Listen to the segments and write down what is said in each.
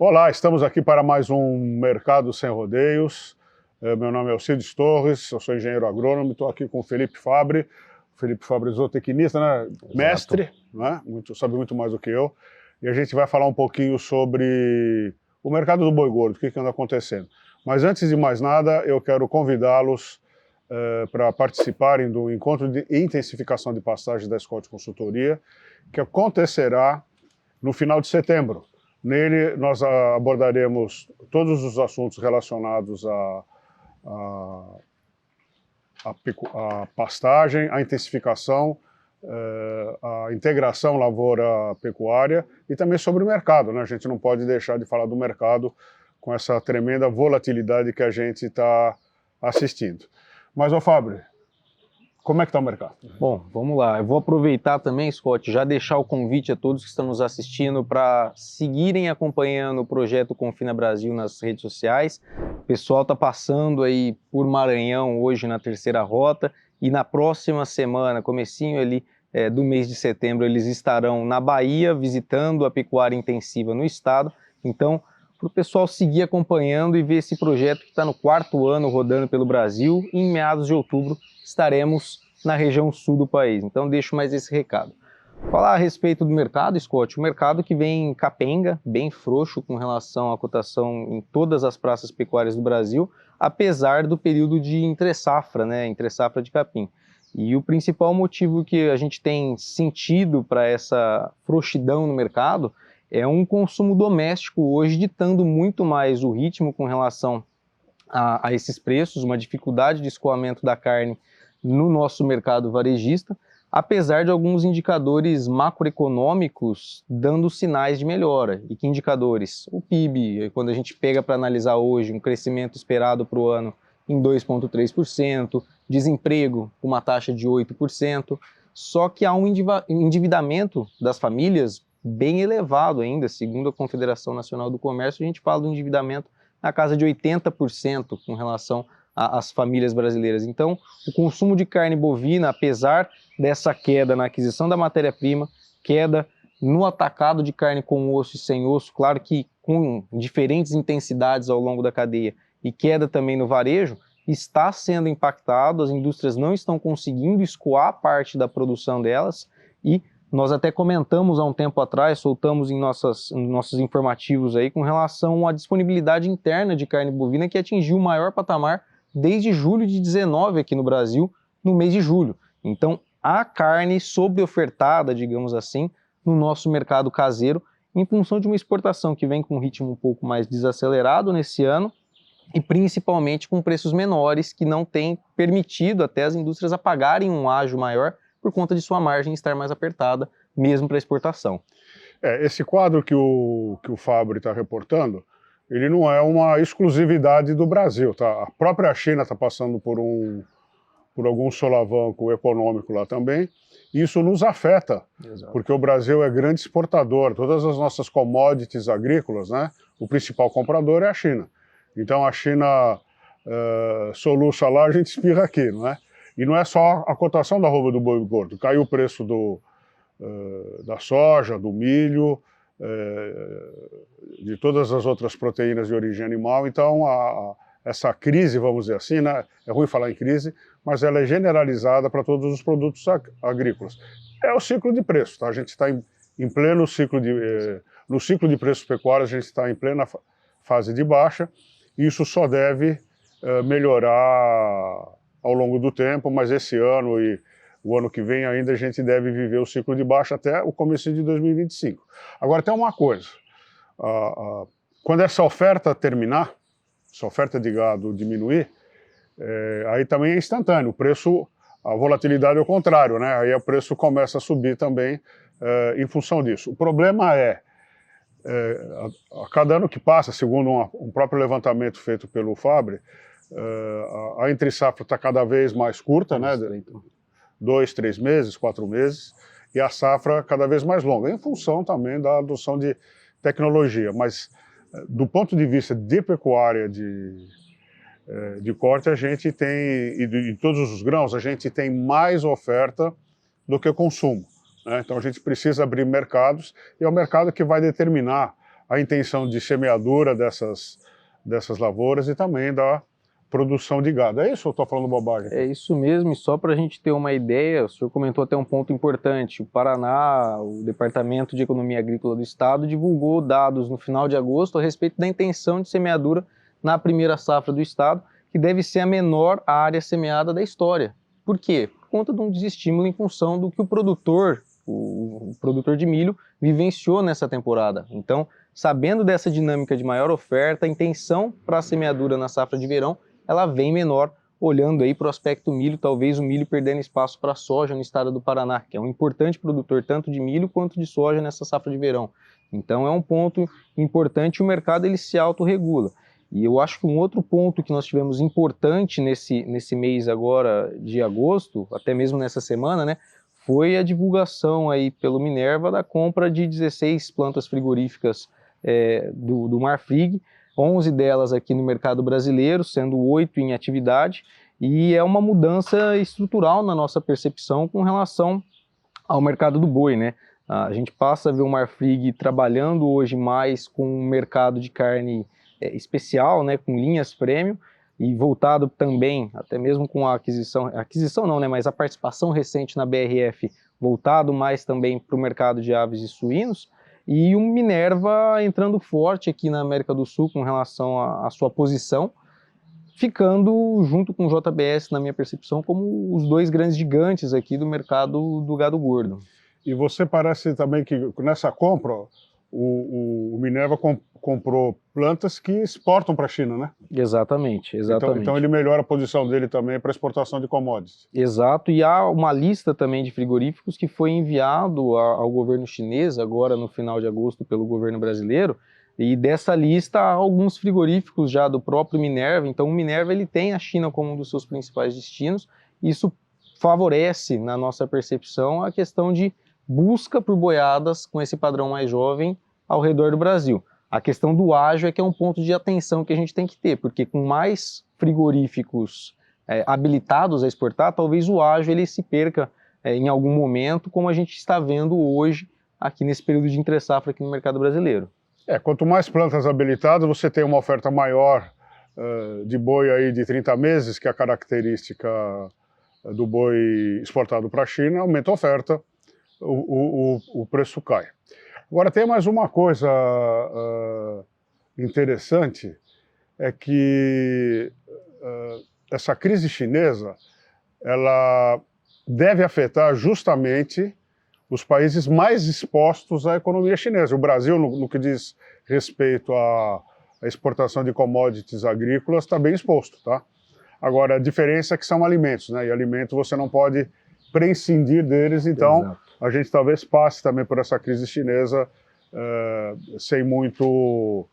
Olá, estamos aqui para mais um Mercado Sem Rodeios. Meu nome é Alcides Torres, eu sou engenheiro agrônomo, estou aqui com o Felipe Fabbri. Felipe Fabbri, zootecnista, né? Mestre, né? Sabe muito mais do que eu. E a gente vai falar um pouquinho sobre o mercado do boi gordo, o que anda acontecendo. Mas antes de mais nada, eu quero convidá-los para participarem do encontro de intensificação de pastagem da Scott Consultoria, que acontecerá no final de setembro. Nele, nós abordaremos todos os assuntos relacionados à pastagem, à intensificação, à integração lavoura-pecuária e também sobre o mercado, né? A gente não pode deixar de falar do mercado com essa tremenda volatilidade que a gente está assistindo. Mas, ô Fabbri, como é que está o mercado? Bom, vamos lá. Eu vou aproveitar também, Scott, já deixar o convite a todos que estão nos assistindo para seguirem acompanhando o projeto Confina Brasil nas redes sociais. O pessoal está passando aí por Maranhão hoje na terceira rota e na próxima semana, comecinho ali do mês de setembro, eles estarão na Bahia visitando a pecuária intensiva no estado. Então, para o pessoal seguir acompanhando e ver esse projeto que está no 4º ano rodando pelo Brasil, e em meados de outubro estaremos na região sul do país. Então deixo mais esse recado. Falar a respeito do mercado, Scott, o mercado que vem capenga, bem frouxo com relação à cotação em todas as praças pecuárias do Brasil, apesar do período de entre-safra, né, entre-safra de capim. E o principal motivo que a gente tem sentido para essa frouxidão no mercado é um consumo doméstico hoje ditando muito mais o ritmo com relação a esses preços, uma dificuldade de escoamento da carne no nosso mercado varejista, apesar de alguns indicadores macroeconômicos dando sinais de melhora. E que indicadores? O PIB, quando a gente pega para analisar hoje, um crescimento esperado para o ano em 2,3%, desemprego com uma taxa de 8%, só que há um endividamento das famílias bem elevado ainda, segundo a Confederação Nacional do Comércio, a gente fala do endividamento na casa de 80% com relação às famílias brasileiras. Então, o consumo de carne bovina, apesar dessa queda na aquisição da matéria-prima, queda no atacado de carne com osso e sem osso, claro que com diferentes intensidades ao longo da cadeia, e queda também no varejo, está sendo impactado, as indústrias não estão conseguindo escoar parte da produção delas, e nós até comentamos há um tempo atrás, soltamos em nossos informativos aí com relação à disponibilidade interna de carne bovina que atingiu o maior patamar desde julho de 19 aqui no Brasil, no mês de julho. Então, há carne sobreofertada, digamos assim, no nosso mercado caseiro, em função de uma exportação que vem com um ritmo um pouco mais desacelerado nesse ano e principalmente com preços menores que não têm permitido até as indústrias a pagarem um ágio maior por conta de sua margem estar mais apertada, mesmo para exportação. Esse quadro que o Fabbri está reportando, ele não é uma exclusividade do Brasil, tá? A própria China está passando por algum solavanco econômico lá também. Isso nos afeta, Exato. Porque o Brasil é grande exportador, todas as nossas commodities agrícolas, né? O principal comprador é a China. Então a China soluça lá, a gente espirra aqui, não é? E não é só a cotação da arroba do boi gordo, caiu o preço da soja, do milho, de todas as outras proteínas de origem animal. Então essa crise, vamos dizer assim, né? É ruim falar em crise, mas ela é generalizada para todos os produtos agrícolas. É o ciclo de preço, tá? A gente está em pleno ciclo no ciclo de preços pecuários, a gente está em plena fase de baixa, e isso só deve melhorar ao longo do tempo, mas esse ano e o ano que vem ainda a gente deve viver o ciclo de baixa até o começo de 2025. Agora tem uma coisa, quando essa oferta terminar, essa oferta de gado diminuir, aí também é instantâneo, o preço, a volatilidade é o contrário, né? Aí o preço começa a subir também em função disso. O problema a cada ano que passa, segundo um próprio levantamento feito pelo Fabbri, a entre-safra está cada vez mais curta, né? 2, 3 meses, 4 meses, e a safra cada vez mais longa, em função também da adoção de tecnologia. Mas, do ponto de vista de pecuária de corte, a gente tem, e de todos os grãos, a gente tem mais oferta do que consumo, né? Então a gente precisa abrir mercados, e é o mercado que vai determinar a intenção de semeadura dessas lavouras e também da produção de gado. É isso ou eu estou falando bobagem? É isso mesmo, e só para a gente ter uma ideia, o senhor comentou até um ponto importante, o Paraná, o Departamento de Economia Agrícola do Estado, divulgou dados no final de agosto a respeito da intenção de semeadura na primeira safra do Estado, que deve ser a menor área semeada da história. Por quê? Por conta de um desestímulo em função do que o produtor de milho, vivenciou nessa temporada. Então, sabendo dessa dinâmica de maior oferta, a intenção para a semeadura na safra de verão, ela vem menor, olhando aí para o aspecto milho, talvez o milho perdendo espaço para a soja no estado do Paraná, que é um importante produtor tanto de milho quanto de soja nessa safra de verão. Então é um ponto importante, o mercado ele se autorregula. E eu acho que um outro ponto que nós tivemos importante nesse mês agora de agosto, até mesmo nessa semana, né, foi a divulgação aí pelo Minerva da compra de 16 plantas frigoríficas do Marfrig, 11 delas aqui no mercado brasileiro, sendo 8 em atividade, e é uma mudança estrutural na nossa percepção com relação ao mercado do boi, né? A gente passa a ver o Marfrig trabalhando hoje mais com um mercado de carne especial, né, com linhas premium, e voltado também, até mesmo com a aquisição não, né, mas a participação recente na BRF, voltado mais também para o mercado de aves e suínos, e o Minerva entrando forte aqui na América do Sul com relação à sua posição, ficando junto com o JBS, na minha percepção, como os dois grandes gigantes aqui do mercado do gado gordo. E você parece também que nessa compra, o Minerva comprou plantas que exportam para a China, né? Exatamente. Então ele melhora a posição dele também para exportação de commodities. Exato, e há uma lista também de frigoríficos que foi enviado ao governo chinês, agora no final de agosto, pelo governo brasileiro, e dessa lista há alguns frigoríficos já do próprio Minerva. Então o Minerva ele tem a China como um dos seus principais destinos, e isso favorece, na nossa percepção, a questão de busca por boiadas com esse padrão mais jovem ao redor do Brasil. A questão do ágio é que é um ponto de atenção que a gente tem que ter, porque com mais frigoríficos habilitados a exportar, talvez o ágio ele se perca em algum momento, como a gente está vendo hoje aqui nesse período de entre-safra aqui no mercado brasileiro. Quanto mais plantas habilitadas, você tem uma oferta maior de boi aí de 30 meses, que é a característica do boi exportado para a China, aumenta a oferta, o preço cai. Agora tem mais uma coisa interessante, é que essa crise chinesa, ela deve afetar justamente os países mais expostos à economia chinesa. O Brasil, no que diz respeito à exportação de commodities agrícolas, está bem exposto, tá? Agora, a diferença é que são alimentos, né? E alimento você não pode prescindir deles, então Exato. A gente talvez passe também por essa crise chinesa sem muito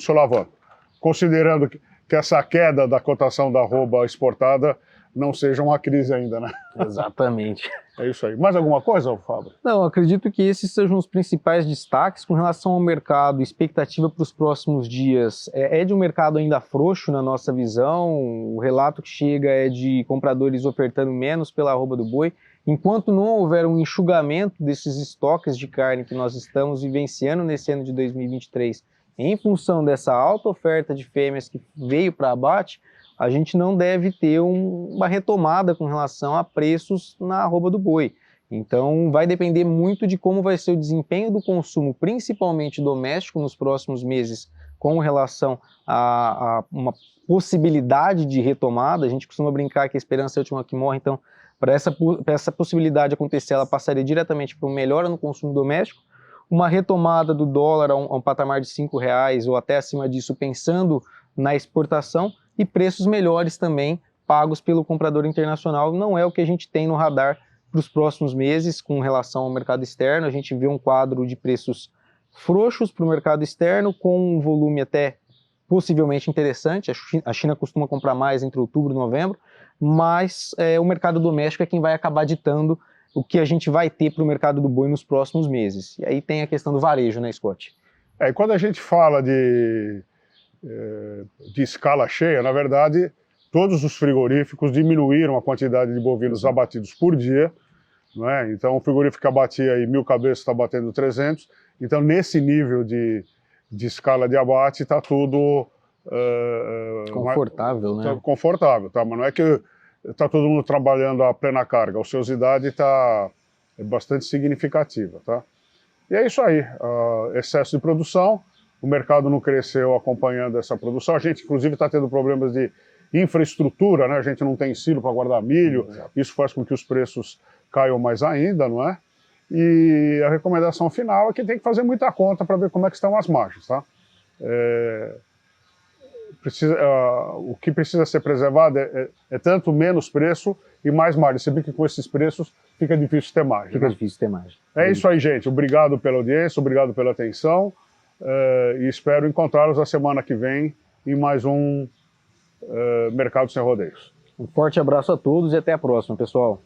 solavanco. Considerando que essa queda da cotação da arroba exportada não seja uma crise ainda, né? Exatamente. É isso aí. Mais alguma coisa, Fábio? Não, acredito que esses sejam os principais destaques com relação ao mercado. Expectativa para os próximos dias é de um mercado ainda frouxo na nossa visão. O relato que chega é de compradores ofertando menos pela arroba do boi. Enquanto não houver um enxugamento desses estoques de carne que nós estamos vivenciando nesse ano de 2023, em função dessa alta oferta de fêmeas que veio para abate, a gente não deve ter uma retomada com relação a preços na arroba do boi. Então vai depender muito de como vai ser o desempenho do consumo, principalmente doméstico, nos próximos meses, com relação a uma possibilidade de retomada. A gente costuma brincar que a esperança é a última que morre, então para essa possibilidade acontecer, ela passaria diretamente para uma melhora no consumo doméstico, uma retomada do dólar a um patamar de R$5 ou até acima disso, pensando na exportação, e preços melhores também pagos pelo comprador internacional. Não é o que a gente tem no radar para os próximos meses com relação ao mercado externo. A gente vê um quadro de preços frouxos para o mercado externo, com um volume até possivelmente interessante. A China costuma comprar mais entre outubro e novembro, mas o mercado doméstico é quem vai acabar ditando o que a gente vai ter para o mercado do boi nos próximos meses. E aí tem a questão do varejo, né, Scott? E quando a gente fala de escala cheia, na verdade, todos os frigoríficos diminuíram a quantidade de bovinos abatidos por dia, né? Então o frigorífico que abatia aí 1.000 cabeças está batendo 300, então nesse nível de de escala de abate, está tudo confortável, né? Confortável, tá? Mas não é que está todo mundo trabalhando a plena carga, a ociosidade está bastante significativa, tá? E é isso aí, excesso de produção, o mercado não cresceu acompanhando essa produção, a gente inclusive está tendo problemas de infraestrutura, né? A gente não tem silo para guardar milho, isso faz com que os preços caiam mais ainda, não é? E a recomendação final é que tem que fazer muita conta para ver como é que estão as margens, tá? O que precisa ser preservado é tanto menos preço e mais margem. Você vê que com esses preços fica difícil ter margem. Fica difícil ter margem. É isso aí, gente. Obrigado pela audiência, obrigado pela atenção e espero encontrá-los a semana que vem em mais um Mercado Sem Rodeios. Um forte abraço a todos e até a próxima, pessoal.